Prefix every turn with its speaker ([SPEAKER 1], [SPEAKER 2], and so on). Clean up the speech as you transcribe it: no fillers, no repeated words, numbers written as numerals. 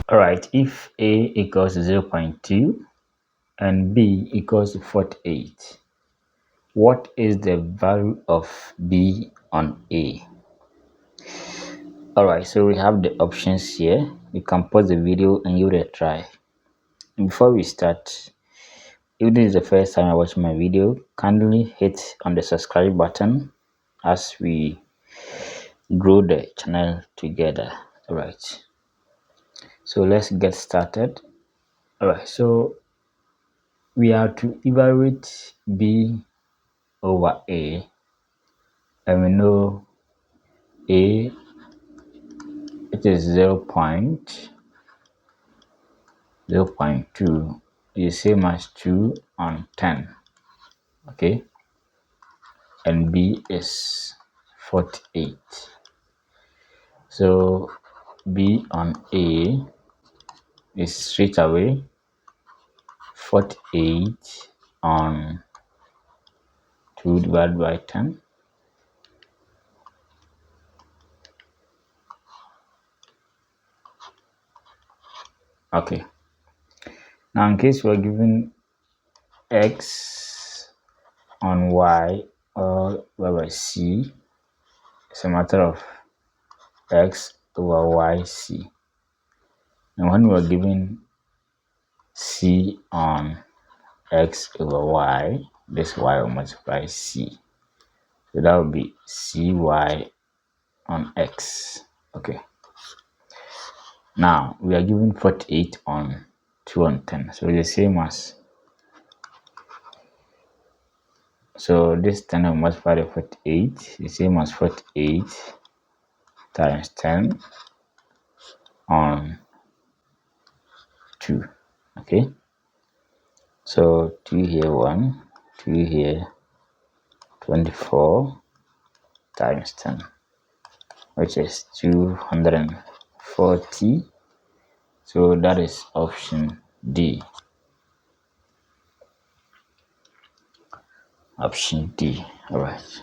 [SPEAKER 1] All right, if A equals 0.2 and B equals to 48, what is the value of B on A? All right, so we have the options here. You can pause the video and give it a try. And before we start, if this is the first time you're watching my video, kindly hit on the subscribe button as we grow the channel together. All right, so let's get started. All right, so we have to evaluate B over A, and we know A, it is 0.2 is same as 2 on 10, okay, and B is 48. So B on A is straight away 48 on 2 divided by 10. Okay, now in case we're given X on Y or Y by C, it's a matter of X over Y C. And when we're given C on X over Y, this Y will multiply C. So that would be CY on X. Okay. Now we are given 48 on 2 on 10. So the same as, so this 10 will multiply the 48, the same as 48 times 10 on 2. Okay. So 2 here 1, 2 here 24 times 10, which is 240. So that is option D. Option D. All right.